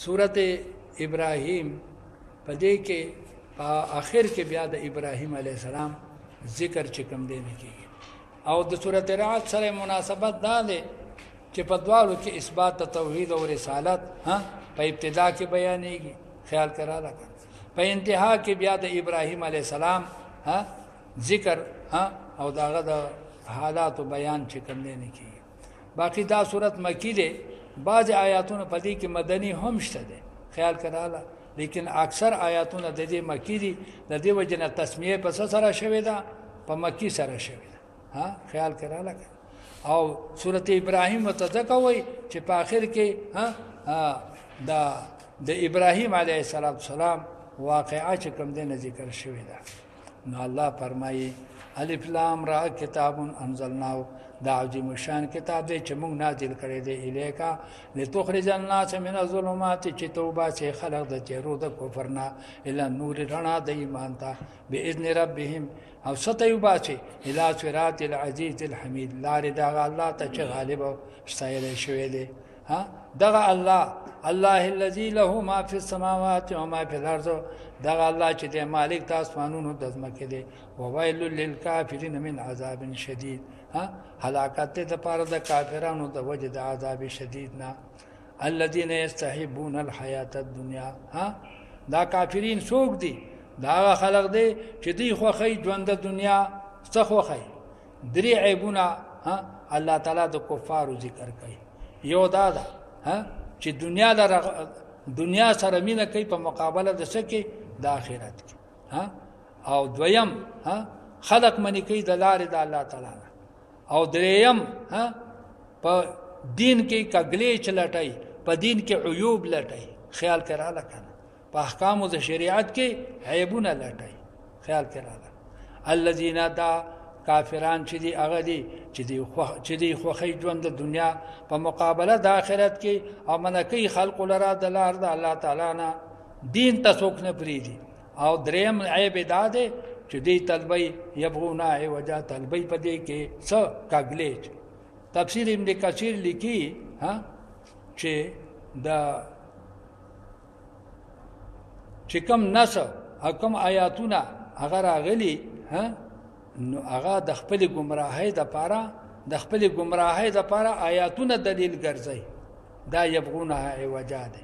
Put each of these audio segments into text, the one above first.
सूरत इब्राहिम په دې کې په آخر کې بیا د ابراهیم علیه السلام ذکر چې کوم دی نه کیږي او د سورۃ رعد سره مناسبت دا ده چې په دوالو کې اثبات توحید او رسالت په ابتدا کې بیانېږي خیال کرا لکه په انتها کې بیا د ابراهیم علیه السلام ذکر او داغه د حالات بیان چې کوم دی نه کیږي باقی دا سورۃ مکی ده بعض آیاتونه په دې کې مدنی هم شته ده خیال کرا لکه لیکن اکثر آیاتونه د دې مکی دي د دې وجنه تسمیه په سره شوی دا په مکی سره شوی دا خیال کرا لکه او سورۃ ابراهیم متذکوي چې په اخر کې د ابراهیم علیه السلام واقعا چې کوم د ذکر شوی دا نو الله فرمایي الف لام را کتاب انزلناه دا عظیم شان کتاب دی چې موږ نازل کړی دی الیکا لتخرج الناس من الظلمات چې توبه چې خلق د چیرو د کفر نه الی نور رڼا د ایمان ته باذن ربهم او ستیوبه چې الی صراط العزیز الحمید لار دا الله ته چې غالب او استایل شوی دی دغه الله الذي له ما في السماوات وما في الارض دغه الله چې د مالک د اسمانونو د ځمکې دی وویل للکافرین من عذاب شدید هلاکت ته لپاره د کافرانو د وجه د عذاب شدید نه الذين يستحبون الحیات الدنیا دا کافرین څوک دي دا خلق دي چې دی خوخی ژوند د دنیا څخه خوخی درې عیبونه الله تعالی د کفارو ذکر کوي یو دا ده چې دنیا سره مینه کوي په مقابله د سکه د آخرت کې او دویم خلق منی کوي د لارې د الله تعالی او دریم په دین کې کګلې چلټای په دین کې عیوب لټای خیال کرا لکه په احکام د شریعت کې عیبونه لټای خیال کرا لکه الذين دا کافران چې دی هغه دي چې دی خوخی ژوند د دنیا په مقابله د آخرت کې او منکې خلق لرا د لار د الله تعالی نه دین تسوک نه پریدي او دریم عیب داده چې دی طلبي يبغونا عوجا طلبي پدې کې څه کاګلیچ تفسیر ابن کثیر لیکي چې چې کوم نص حکم آیاتونه هغه راغلي نو هغه د خپل گمراهۍ د پاره آیاتونه دلیل ګرځي دا يبغونا عوجا ده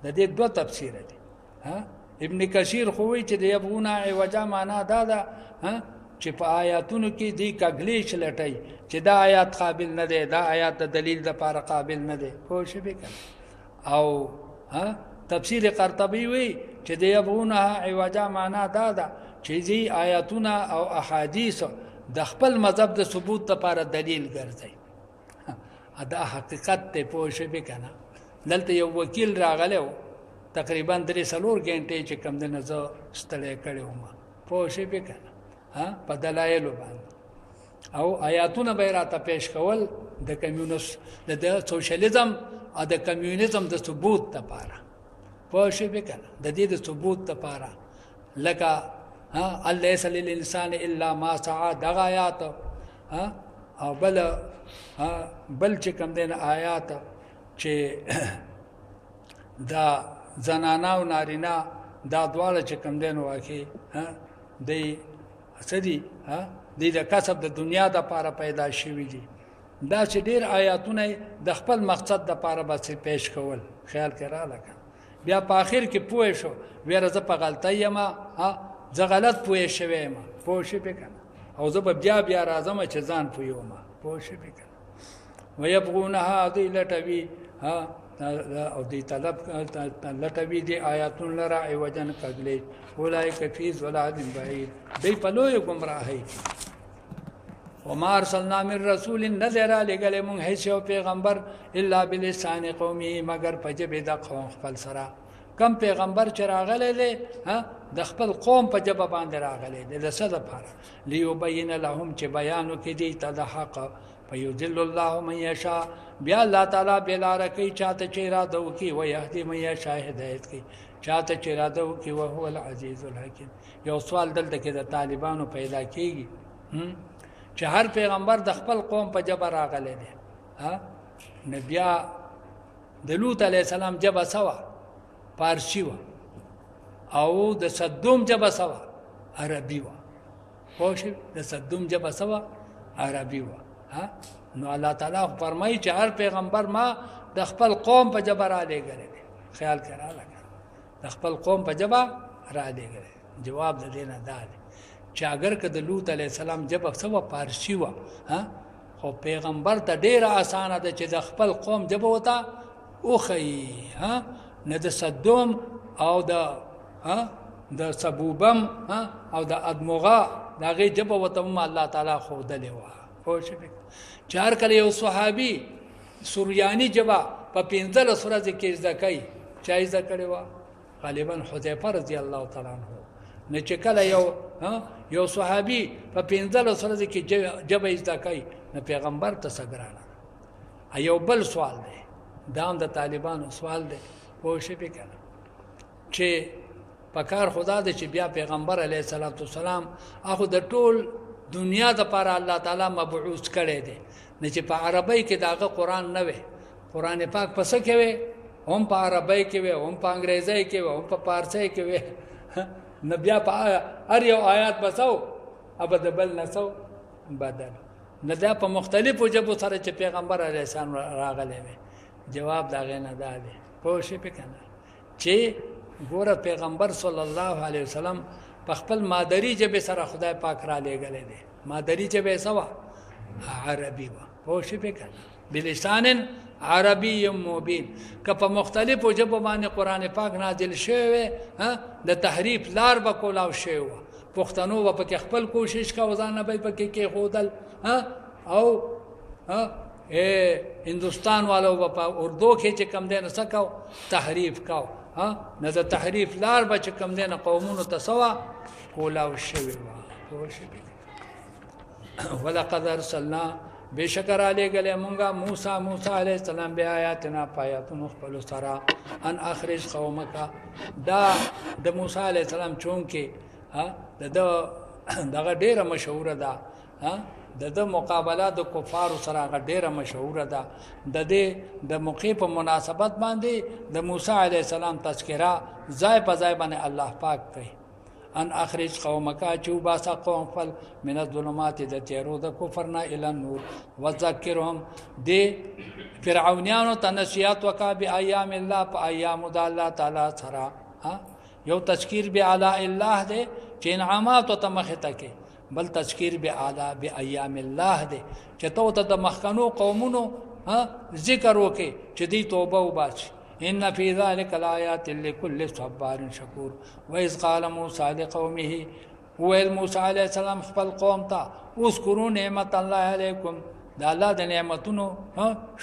د دې دوه تفسیر دي ابن کثیر خووی چې د یبغونا عوجا معنا دا ده چې په آیاتونو کې دی کګلی چلټای چې دا آیات قابل نه دی دا آیات د دلیل د لپاره قابل نه دی خو شي به او تفسیر قرطبی وی چې د یبغونا عوجا معنا دا ده چې دی آیاتونه او احادیث د خپل مذهب د ثبوت لپاره دلیل ګرځي دا حقیقت ته پوه شي به کنه دلته یو وکیل راغله تقریبا 3-4 غنټې چې کم د نزو ستړی کړو ما پوه شي به کنه په دلایل باندې او آیاتونه به راته پیش کول د کمیونست د سوشلیزم او د کمیونیزم د ثبوت لپاره پوه شي به کنه د دې د ثبوت لپاره لکه ليس للانسان الا ما سعى دغه آیات او بل چې کم دین آیات چې دا زنانا او نارینا دا دواړه چې کم دین واکي دی سدي د کسب د دنیا د لپاره پیدا شوی دي دا چې ډیر آیاتونه د خپل مقصد د لپاره بس پیش کول خیال کرا لکه بیا په اخر کې پوه شو ویره ز په غلطی ما زه غلط پوه شوم پوه شي پکنه او زه بیا راځم چې ځان پویوم پوه شي پکنه ويبغونها ذلتوي او دی طلب لټوي دی آیاتون لرا ایوجن کګلې اولایک فی ضلال بعید دی په لوی گمراهی وما ارسلنا من رسول نذر لګل مون هیڅ پیغمبر الا بلسان قومه مگر په جبه د قوم خپل سره کم پیغمبر چې راغلی دی د خپل قوم په جبه باندې راغلی دی د څه لپاره لیبین لهم چې بیان وکړي دی ته د حق فیذل الله من یشاء بیا الله تعالی بلاره کوي چاته چې اراده وکړي و یهدی من یشاء هدایت کوي چاته چې اراده وکړي او هو العزیز الحکیم یو سوال دلته کې د طالبانو پیدا کیږي چې هر پیغمبر د خپل قوم په جبه راغلی دی نبی د لوط علیه السلام جبه سوا پارسی و او د صدوم جبه سوا عربي و پوه شئ د صدوم جبه سوا عربي و نو الله تعالی فرمایي چې هر پیغمبر ما د خپل قوم په جبه را لېږلی دی خیال کړه لګا د خپل قوم په جبه را لېږلی جواب د دې نه دا دی چې اگر که د لوط علیه السلام جبه سوا پارسی و خو پیغمبر ته ډیره اسانه ده چې د خپل قوم جبه وته وښیي نه د صدوم او د سبوبم او د ادمغه د هغې جبه ورته هم الله تعالی ښودلې وه پوه شوې چې هر کله یو صحابي سوریاني جبه په 15 ورځې کې زده کوي چا زده کړې وه غالبا حذیفه رضی الله تعالی عنه نه چې کله یو صحابي په 15 ورځې کې جبه زده کوي نه پیغمبر ته څه ګرانه یو بل سوال دی دا هم د طالبانو سوال دی پوه شوې که نه چې پکار خدا دې چې بیا پیغمبر علیه السلام هغه د ټول دنیا د لپاره الله تعالی مبعوث کړی دی نه چې په عربی کې داغه قرآن نه وي قرآن پاک پس کې وي هم په عربی کې وي هم په انګریزي کې وي هم په پارسی کې وي نه بیا په هر یو آیات بسو اب د بل نسو بدل نه دا په مختلفو ژبو سره چې پیغمبر علیه السلام راغلی وي جواب دا غي نه دا دی پوه شئ په کنه چې ګوره پیغمبر صلی الله علیه وسلم په خپل مادری ژبه سره خدای پاک را لېږلی دی مادری ژبه سوا عربي و پوه شئ په کنه بلسان عربي مبین که په مختلفو ژبو باندې قرآن پاک نازل شوی د تحریف لار به کولاو شوی پښتنو به پکې خپل کوشش کا وزانه به پکې کې خودل او هندوستان والو په اردو کې چې کم دین سکاو تحریف کاو نه د تحریف لار به چې کم دین قومونو ته سوا کولاو شوی ولقد ارسلنا بشکر علی گله مونږه موسی علیہ السلام بیا آیاتنا پایاتونو خپل سره ان اخرج قومک دا د موسی علیہ السلام چون کې دغه ډیره مشهوره ده د مقابله د کفار سره ډیره مشهوره ده د موقع په مناسبت باندې د موسی علیہ السلام تذکرہ ځای په ځای باندې الله پاک کوي ان اخرج قومک چو باسا قوم فل من الظلمات د تیرو د کفرنا الى النور وذکرهم دی فرعونانو تنسیات وکا بی ایام الله په ایام د الله تعالی سره یو تذکیر بی علی الله دی چې انعامات ته مخه تکي بل تذکیر بی علی بی ایام الله دی چې تو ته د مخکنو قومونو ذکر وکي چې دی توبه وباسي ان فی ذلک الآیات لکل صبار شکور واذ قال موسی لقومه ویل موسی علیہ السلام خپل قوم ته اذکروا نعمت الله علیکم د الله د نعمتونو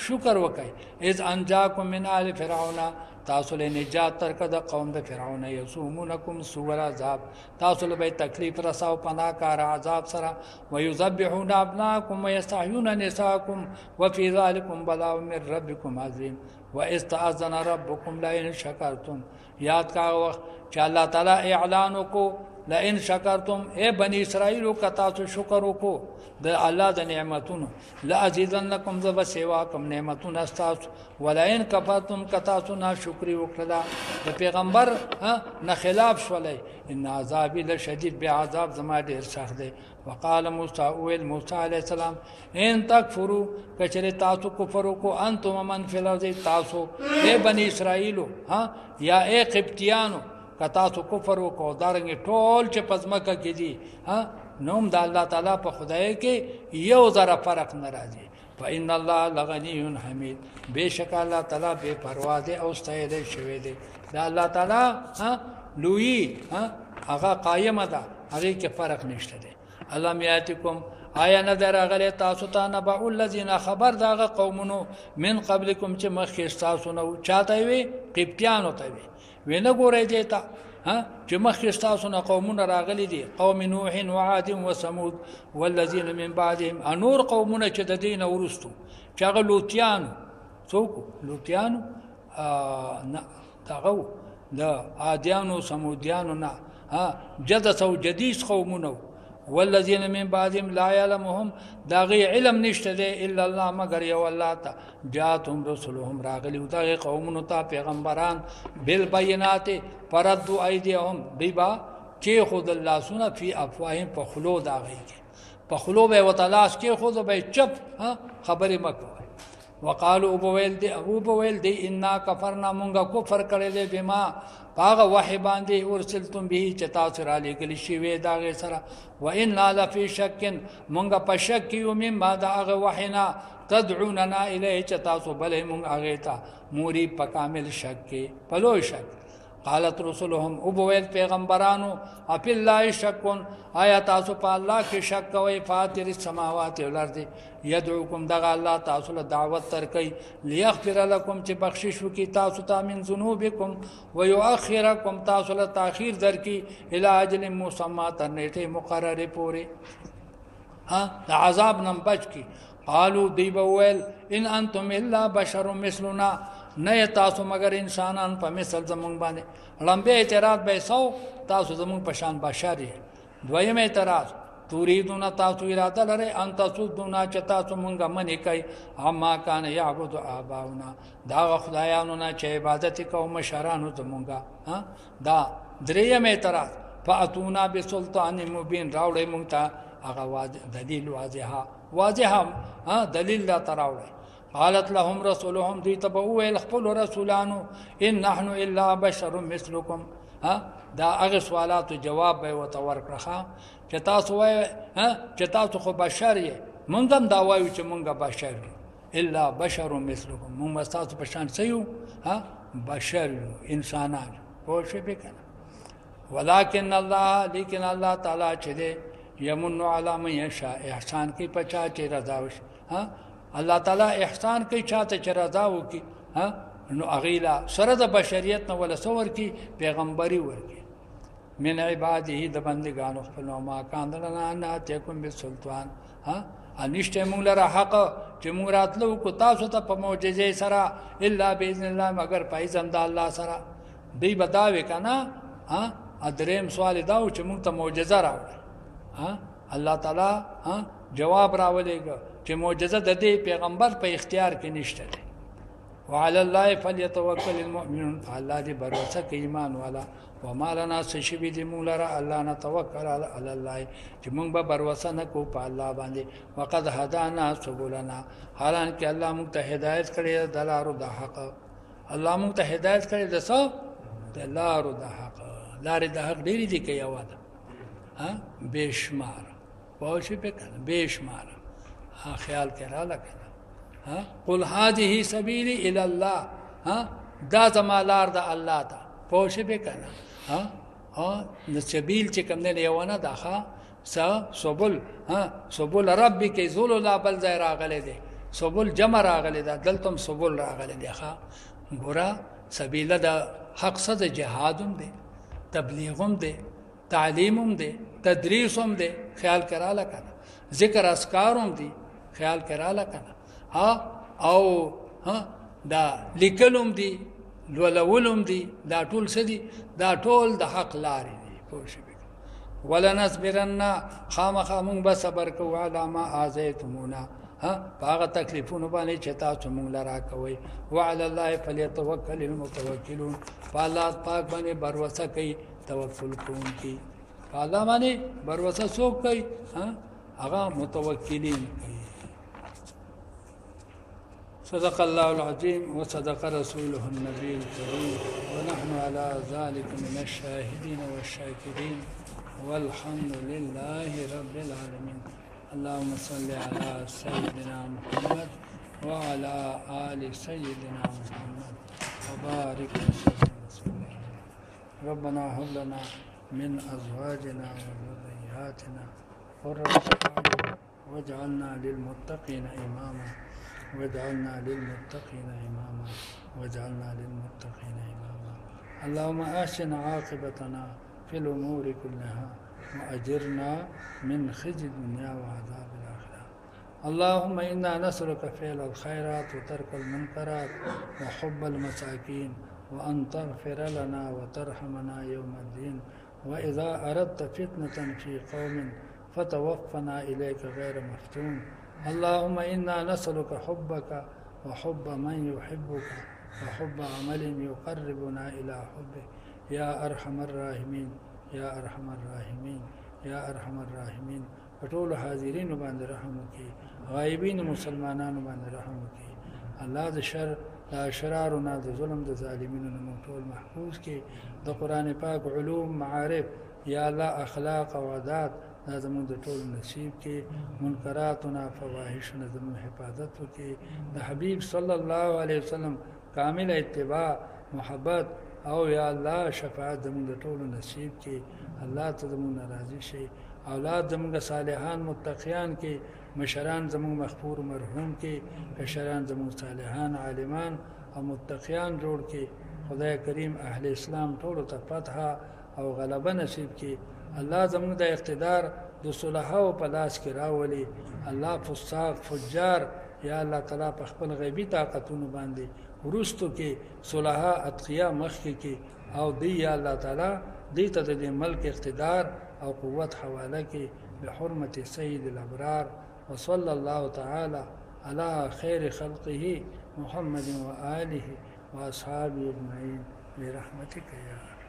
شکر وکای اذ انجاکم من آل فرعون تاسو له نجات ترک د قوم د فرعون یسومونکم سوء العذاب تاسو له تکلیف رساو پناکار عذاب سره ويذبحون ابناکم ويستحيون نساءکم وفي ذلكم بلاء من ربکم عظیم واستأذن ربکم لئن شکرتم یاد کا وخت چې الله تعالی اعلان کو لئن شکرتم اے بنی اسرائیل کا تاسو شکر وکړو د الله د نعمتونو لازیدنکم ذو سیواکم نعمتون استاس ولئن کفرتم کتاسو ناشکری وکړه د پیغمبر نه خلاف شولای ان عذاب لشدید به عذاب زما ډیر سخت دی وقال موسی علیہ السلام ان تکفروا کچره تاسو کفر کو انتم من فی الارض تاسو اے بنی اسرائیل یا اے قبطیانو کتاسو کفر کو دارنګ ټول چې پزماکه کې دي نوم د الله تعالی په خدای کې یو ذره فرق ناراضي فإن الله لغنی حمید بشک الله تعالی بے پروا دی او ستایل شوی دی دا الله تعالی لوی هغه قائم ده هغه کې فرق نشته دی الله میاتکم آیا نظر غلی تاسو ته نبع الذین خبر داغه قومونو من قبلکم چې مخکې تاسو نو چاته وي قبطیانو ته وي وینه ګورئ دیتا چې مخکې تاسو نه قومونه راغلي دي قوم نوح وعاد وثمود والذین من بعدهم انور قومونه چې د دین ورستو چې هغه لوطیانو څوک لوطیانو نه دغه د عادیانو سمودیانو نه جدث او جديس قومونه والذین من بعدهم لا يعلمهم داغي علم نشته دی الا الله مگر یو الله تا جاتهم رسلهم راغلی داغي قومونو ته پیغمبران بالبينات پردو ایدیهم دیبا چې خود الله سونه فی افواههم په خلو داغي په خلو به وتلاش کې خود به چپ خبرې مکو وقالو ابو بویل دی انا کفرنا مونږه کفر کړی دی بما پاغه وحی باندې ورسلتم به چې تاسو را لګلی شی وې داغه سره و ان لفی شک مونږه په شک یو مما داغه وحینا تدعوننا الیه چې تاسو بلې مونږ هغه ته موري په کامل شک کې پلو شک قالت رسولهم ابویل پیغمبرانو اپ الله شکون آیا تاسو په الله کې شک کوئ فاتر السماوات والارض يدعوكم دغه الله تاسو له دعوت تر کوي ليغفر لكم چې بخشش وکي تاسو ته من ذنوبکم ويؤخركم تاسو له تاخير درکې الى اجل مسمى تر نیټه مقرره پوري د عذاب نم بچ کی قالو دی بویل ان انتم الا بشر مثلنا نه تاسو مگر انسانان په مثل زمون باندې لمبه اعتراض به سو تاسو زمون په شان بشر دویم اعتراض تريدون تاسو اراده لري ان تاسو دنا چتا تاسو مونږه منی کوي اما کان یعبد اباؤنا دا خدایانو نه چې عبادت کوم شرانو زمونږه دا دریم اعتراض فاتونا بسلطان مبین راوړې مونږ ته هغه دلیل واضحه دلیل لا تراوړې قالت لهم رسولهم دی تبو الخپل رسولانو ان نحن الا بشر مثلكم دا هغه سوالات جواب به وتور کړه چې تاسو وای چې تاسو خو بشر یې مونږ هم دا وایو چې مونږه بشر الا بشر مثلكم مونږ تاسو په شان سيو بشر انسانان خو شي به کنه ولكن الله لیکن الله تعالی چې دې یمن علی من یشاء احسان کی پچا چې رضا وش الله تعالی احسان کوي چاته چې رضا وکي نو اغیلا سره د بشریت نو ولا سور کی پیغمبري ورکی من عباده د بندگانو خپل ما کاندلنا نه تکم بالسلطان انشته مونږ لره حق چې مونږ راتلو کو تاسو ته په معجزې سره الا باذن الله مگر پایزم د الله سره دی بداوي کنه ادریم سوال دا چې مونږ ته معجزه راوړي الله تعالی جواب راولېګ چې معجزه د دې پیغمبر په اختیار کې نشته ده وعلى الله فليتوكل المؤمنون فالله دې باور کوي ایمان والا وما لنا سشبي دې مولا الله نه توکل على الله چې موږ به باور نه کو په الله باندې وقد هدانا سبلنا حالانکه الله موږ ته هدایت کړی د لارو د حق الله موږ ته هدایت کړی د څو د لارو د حق لارې د حق ډېری دي کوي واده بشمار پوښې په کنه بشمار خیال کرا لکنه قل هذه سبيلي الى الله دا زمالار د الله ته پوښې به کنه د سبیل چې کوم نه یونه داخه سبل سبل ربي کې زول لا بل ځای راغله دي سبل جمع راغله ده دلتم سبل راغله دي ګورا سبیل د حق صد جهادم دي تبلیغم دي تعلیمم دي تدریسم دي خیال کرا لکنه ذکر اسکارم دي خیال کرا لکنه او دا لیکلم دي ولولم دي دا ټول سدي دا ټول د حق لارې دي پوښښ ولنصبرن خامخامون به صبر کوو علامه ازیتمونا هغه تکلیفونه باندې چې تاسو مونږ لرا کوي وعلى الله فليتوكل المتوکلون الله پاک باندې باور کوي توکل کوونکی الله باندې باور څوک کوي هغه متوکلین کوي صدق الله العظيم وصدق رسوله النبي الكريم ونحن على ذلك من الشاهدين والشاكرين والحمد لله رب العالمين اللهم صل على سيدنا محمد وعلى آل سيدنا محمد وبارك وسلم ربنا هب لنا من أزواجنا وذرياتنا قرة أعين واجعلنا للمتقين إماما واجعلنا للمتقين إماما واجعلنا للمتقين إماما اللهم أحسن عاقبتنا في الأمور كلها وأجرنا من خزي الدنيا وعذاب الآخرة اللهم إنا نسألك فعل الخيرات وترك المنكرات وحب المساكين وأن تغفر لنا وترحمنا يوم الدين وإذا أردت فتنة في قوم فتوفنا إليك غير مفتون اللهم إنا نسألك حبك وحب من يحبك وحب عمل يقربنا إلى حبك يا أرحم الراحمين يا أرحم الراحمين يا أرحم الراحمين فطول حاضرين باندې رحم وکي غایبین مسلمانانو باندې رحم وکي الله د شر د اشرارنا د ظلم د ظالمینو نه ټول محفوظ کړي د قران پاک علوم معارف یا الله اخلاق او عادات دا زموږ د ټول نصیب کې منکراتنا فواحشنا زموږ حفاظت وکي د حبیب صلی الله علیه وسلم کامل اتباع محبت او یا الله شفاعت زموږ د ټول نصیب کې الله ته زموږ راضي شي اولاد زموږ صالحان متقیان کې مشران زموږ مغفور مرحوم کې کشران زموږ صالحان عالمان او متقیان جوړ کې خدای کریم اهل اسلام ټول ته فتح او غلبه نصیب کې الله زموږ د اقتدار د صلح او پلاس کې راولي الله فساق فجار یا الله تعالی په خپل غیبی طاقتونو باندې ورستو کې صلح اتقیا مخ کې او دی یا الله تعالی دی ته د ملک اقتدار او قوت حواله کې بحرمت سید الابرار وصلى الله تعالى على خير خلقه محمد وآله وأصحابه أجمعين برحمتك يا رب